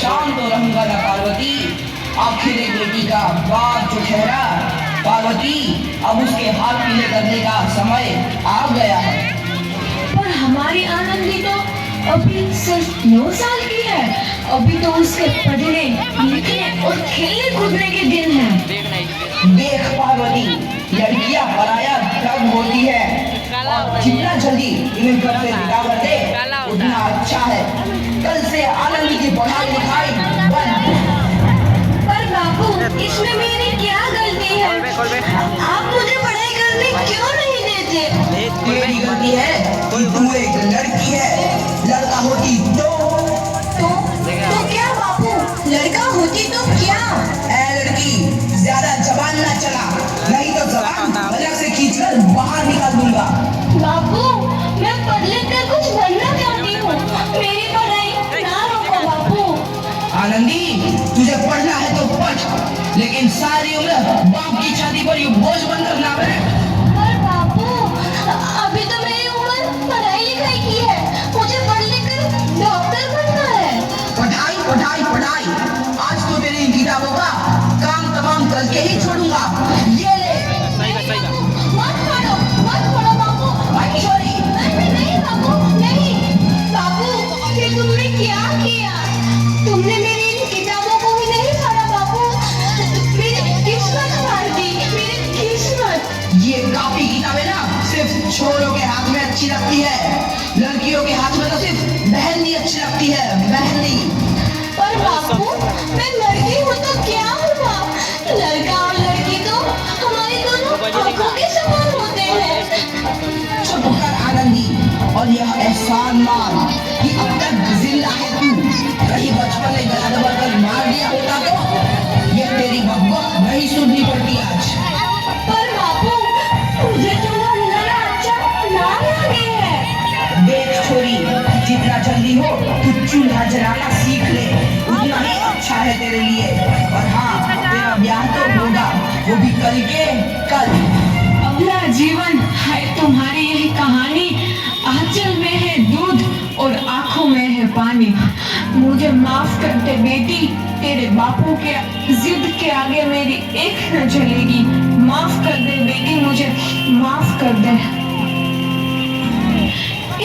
परेशान तो रहूंगा ना पार्वती। आखिर एक बेटी का बाप जो ठहरा, पार्वती अब उसके हाथ पीले करने का समय आ गया है। पर हमारी आनंदी तो अभी सिर्फ 9 साल की है। अभी तो उसके पढ़ने लिखने और खेलने कूदने के दिन हैं। देख पार्वती, लड़कियां पराया तब होती है और जितना जल्दी इन्हें घर से विदा कर दे उतना अच्छा है। कल से आनंदी की पढ़ाई लिखाई बंद। पर बापू, इसमें मेरी क्या गलती है? आप मुझे पढ़ाई करने क्यों नहीं देते? तेरी गलती है कि तू एक लड़की है। लड़का होती तो क्या बापू? लड़का होती तो क्या? ऐ लड़की, ज्यादा जबान ना चला, नहीं तो जबान अलग से खींचकर बाहर निकाल दूंगा। बापू, मैं पढ़ लिख कर कुछ बनना चाहती हूँ। मेरी पढ़ाई ना रोको बापू। आनंदी, तुझे पढ़ना है तो पढ़, लेकिन सारी उम्र बाप की छाती पर ये बोझ बनकर ना बैठ। पर बापू, अभी तो मेरी उम्र पढ़ाई लिखाई की है। मुझे पढ़ लिख कर डॉक्टर बनना है। पढ़ाई पढ़ाई पढ़ाई, आज तो तेरी इन किताबों का काम तमाम करके ही छोड़ूंगा। ये ले। मत पढ़ो बापू। छोरी, नहीं बापू, नहीं। बापू, ये तुमने क्या किया? तुमने मेरी इन किताबों को ही नहीं पढ़ा बापू। मेरी किस्मत मार दी, मेरी किस्मत। ये काफी किताबें ना सिर्फ छोरों के हाथ में अच्छी लगती है, लड़कियों के हाथ में तो सिर्फ बहनी अच्छी लगती है, बहनी। पर बापू, मैं लड़की हूँ तो क्या हुआ? लड़का और लड़की तो हमारी दोनों आंखों के समान होते हैं। चुप कर आनंदी, और यह एहसान मान कि अब तक जिंदा है तू। कहीं बचपन में गला दबाकर मार दिया होता तो ये तेरी बकबक नहीं सुननी पड़ती आज। पर बापू, मुझे चूल्हा जलाना अच्छा ना लगे है। देख छोरी, जितना जल्दी हो तू चूल्हा जलाना सीख ले, उतना ही अच्छा है तेरे लिए। और हाँ, तेरा ब्याह तो होगा, वो भी कल के कल। अपना जीवन है तुम्हारी यही कहानी। आंचल में है दूध और आंखों में है पानी। मुझे माफ कर दे बेटी, तेरे बापू के जिद के आगे मेरी एक न चलेगी। माफ कर दे बेटी, मुझे माफ कर दे।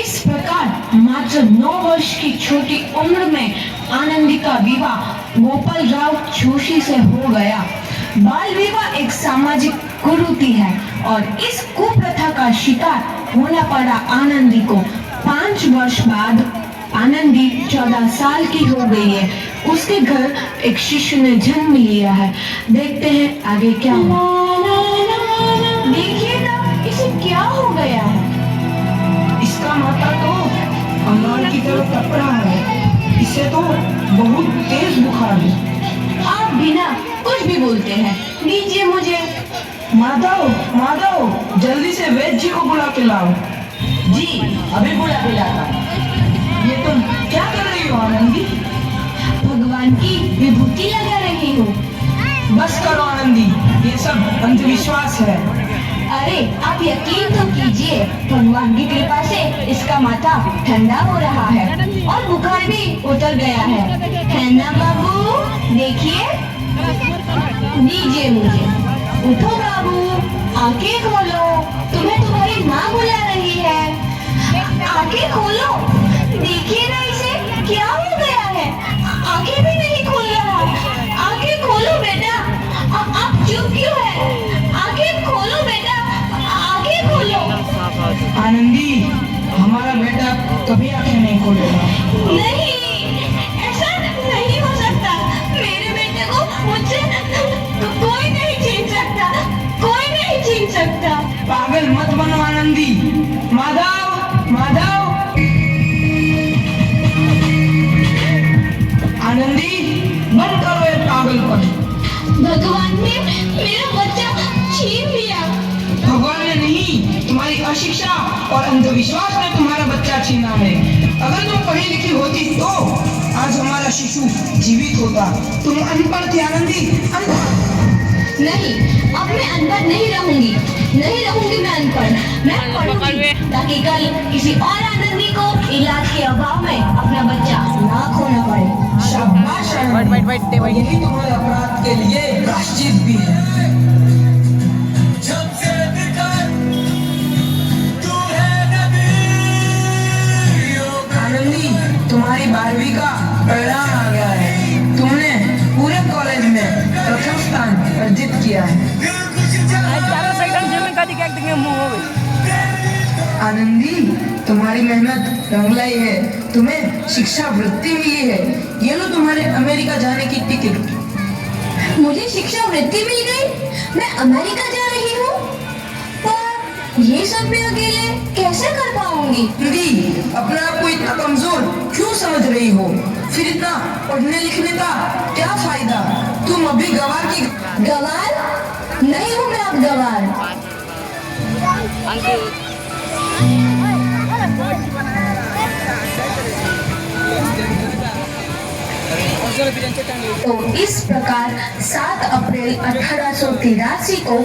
इस प्रकार मात्र 9 वर्ष की छोटी उम्र में आनंदी का विवाह गोपाल राव जोशी से हो गया। बाल विवाह एक सामाजिक कुरीति है और इस कुप्रथा का शिकार होना पड़ा आनंदी को। 5 वर्ष बाद आनंदी 14 साल की हो गई है। उसके घर एक शिशु ने जन्म लिया है। देखते हैं आगे क्या हुआ। देखिए ना, इसे क्या हो गया है? इसका माथा तो अंगार की तरफ तप रहा है। इसे तो बहुत तेज बुखार है। आप बिना कुछ भी बोलते हैं। दीजिए मुझे। माधव, माधव, जल्दी से वैद्य जी को बुला के लाओ। जी, अभी बुला के लाता। ये तुम क्या कर रही हो आनंदी? भगवान की विभूति लगा रही हूँ। बस करो आनंदी, ये सब अंधविश्वास है। अरे आप यकीन तो कीजिए, भगवान की कृपा से इसका माथा ठंडा हो रहा है और बुखार भी उतर गया है ना बाबू? देखिए, दीजिए मुझे। उठो बाबू, आंखें खोलो, तुम्हें तुम्हारी माँ बुला रही है। आंखें खोलो, देखिए ना इसे क्या हो गया है। आंखें भी नहीं खोल रहा। आंखें खोलो बेटा। आप चुप क्यों है? आंखें खोलो बेटा, आंखें खोलो। आनंदी, हमारा बेटा कभी आंखें नहीं खोलेगा। नहीं, ऐसा नहीं हो सकता। मेरे बेटे को मुझसे कोई नहीं छीन सकता, कोई नहीं छीन सकता। पागल मत बनो आनंदी। माधव, माधव। आनंदी, बंद करो ये पागलपन। भगवान ने मेरा बच्चा छीन लिया। भगवान ने नहीं, तुम्हारी अशिक्षा और अंधविश्वास ने तुम्हारा बच्चा छीना है। अगर तुम पढ़ी लिखी होती तो आज हमारा शिशु जीवित होता। तुम अनपढ़ थी आनंदी, अनपढ़। नहीं, अब मैं अनपढ़ नहीं रहूंगी। नहीं रहूंगी मैं अनपढ़। मैं पढ़ूंगी ताकि कल किसी और आनंदी को इलाज के अभाव में अपना बच्चा ना खोना पड़े। शाबाश हैं और यही तुम्हारे अपराध के लिए प्रायश्चित भी है। आनंदी, तुम्हारी 12वीं का परिणाम आ गया है। तुमने पूरे कॉलेज में प्रथम स्थान अर्जित किया है। आनंदी, तुम्हारी मेहनत रंग लाई है। तुम्हें शिक्षा वृत्ति मिली है। ये लो तुम्हारे अमेरिका जाने की टिकट। मुझे शिक्षा वृत्ति मिल गई, मैं अमेरिका जा रही हूँ। पर ये सब मैं अकेले कैसे कर पाऊंगी? दीदी, अपने आप को इतना कमजोर क्यों समझ रही हो? फिर इतना पढ़ने लिखने का क्या फायदा? तुम अभी गवार की गवार नहीं हूँ मैं अब गवार। तो इस प्रकार 7 अप्रैल 1883 को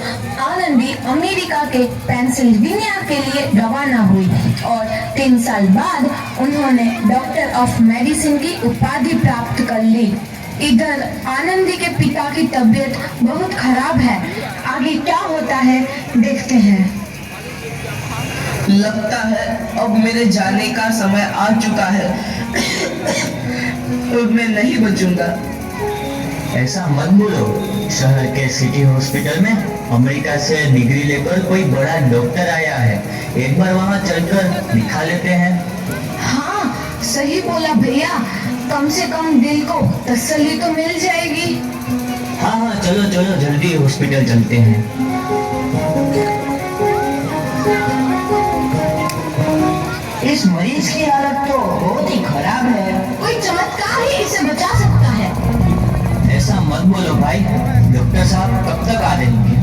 आनंदी अमेरिका के पेंसिल्वेनिया के लिए रवाना हुई और 3 साल बाद उन्होंने डॉक्टर ऑफ मेडिसिन की उपाधि प्राप्त कर ली। इधर आनंदी के पिता की तबीयत बहुत खराब है। आगे क्या होता है देखते हैं। लगता है अब मेरे जाने का समय आ चुका है। अब मैं नहीं बचूंगा। ऐसा मत बोलो। शहर के सिटी हॉस्पिटल में अमेरिका से डिग्री लेकर कोई बड़ा डॉक्टर आया है। एक बार वहाँ चलकर दिखा लेते हैं। हाँ, सही बोला भैया। कम से कम दिल को तसल्ली तो मिल जाएगी। हाँ, चलो चलो जल्दी हॉस्पिटल चलते हैं। इस मरीज की हालत तो बहुत ही खराब है। कोई चमत्कार ही इसे बचा सकता है। ऐसा मत बोलो भाई। डॉक्टर साहब कब तक आ जाएंगे?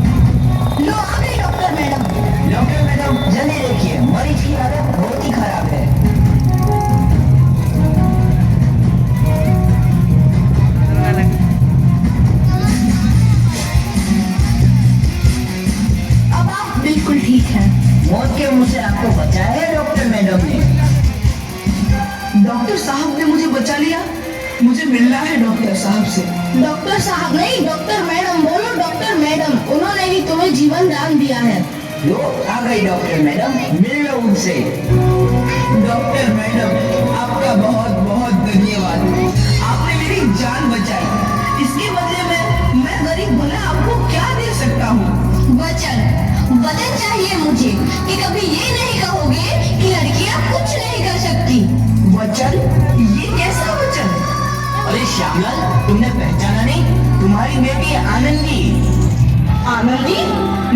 लो आ गई डॉक्टर मैडम। डॉक्टर मैडम, जल्दी देखिए, मरीज की हालत बहुत ही खराब है। अब आप बिल्कुल ठीक हैं। मौत के मुंह से आपको बचाया है डॉक्टर मैडम ने। डॉक्टर साहब ने मुझे बचा लिया। मुझे मिलना है डॉक्टर साहब से। डॉक्टर साहब नहीं, डॉक्टर मैडम बोलो। डॉक्टर मैडम, उन्होंने ही तुम्हें जीवन दान दिया है। लो आ गई डॉक्टर मैडम, मिल लो उनसे। डॉक्टर मैडम, आपका बहुत बहुत धन्यवाद। आपने मेरी जान बचाई। इसके बदले में मैं गरीब भला आपको क्या दे सकता हूँ? वचन चाहिए मुझे कि कभी ये नहीं कहोगे कि लड़कियां कुछ नहीं कर सकती। वचन? ये कैसा वचन? अरे श्यामलाल, तुमने पहचाना नहीं? तुम्हारी बेटी आनंदी। आनंदी?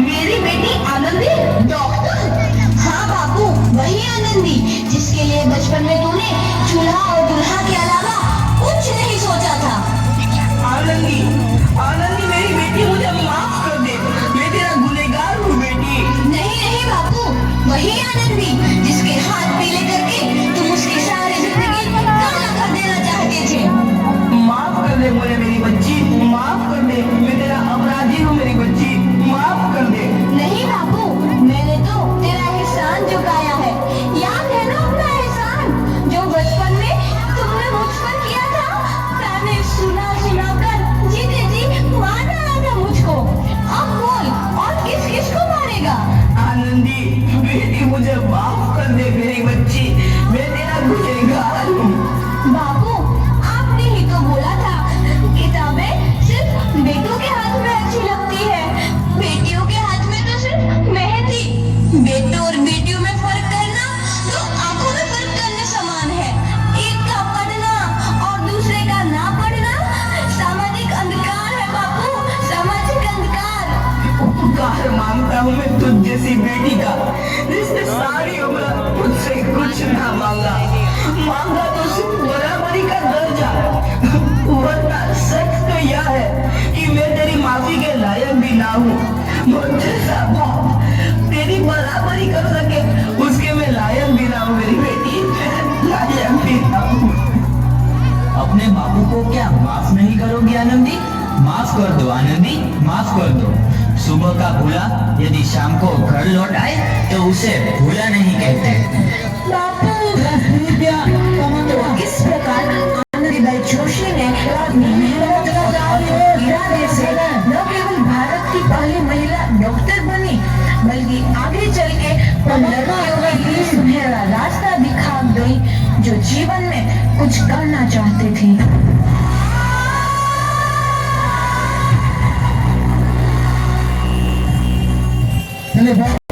मेरी बेटी आनंदी? डॉक्टर? हाँ बाबू, वही आनंदी जिसके लिए बचपन में तूने चूल्हा और दुल्हा के अलावा कुछ नहीं सोचा था। आनंदी, आनंदी मेरी बेटी, मुझे माफ कर दे। मैं तेरा गुनहगार हूँ बेटी। नहीं बाबू, वही आनंदी जिसके हाथ पीले करके तुम उसकी सारी जिंदगी काला कर देना चाहते थे। माफ कर दे मुझे मेरी बच्ची, माफ कर दे। मैं तेरा अपराधी हूँ मेरी बच्ची, माफ कर दे। नहीं बाबू, मैंने तो तेरा एहसान चुकाया है। याद है ना अपना एहसान जो बचपन में तुमने मुझ पर किया था? मैंने सुना कर जीते जी मार डाला था मुझको। अब बोल, और किस को मारेगा? आनंदी बेटी, मुझे माफ कर दे मेरी बच्ची। मैं तेरा गुनहगार हूँ। बाबू, आपने ही तो बोला था किताबें सिर्फ बेटों के हाथ में अच्छी लगती है, बेटियों के हाथ में तो सिर्फ मेहंदी। बेटों और बेटियों में फर्क करना तो आंखों में फर्क करने समान है। एक का पढ़ना और दूसरे का ना पढ़ना सामाजिक अंधकार है बाबू, सामाजिक अंधकार। उपकार मांगता हूँ मैं तुझ जैसी बेटी का, जिसने सारी उम्र मुझसे कुछ ना मांगा तो सिर्फ बराबरी का दर्जा। वरना सच तो यह है कि मैं तेरी माफी के लायक भी ना हूँ। मुझ जैसा बाप तेरी बराबरी कर सके, उसके मैं लायक भी ना हूँ मेरी बेटी, लायक भी ना हूँ। अपने बाबू को क्या माफ नहीं करोगी आनंदी? माफ कर दो आनंदी, माफ कर दो। सुबह का भूला यदि शाम को घर लौट आए तो उसे भूला नहीं कहते। तो इस प्रकार आनंदीबाई जोशी ने और लड़कियों का ये सुनहरा रास्ता दिखा गई जो जीवन में कुछ करना चाहती थी।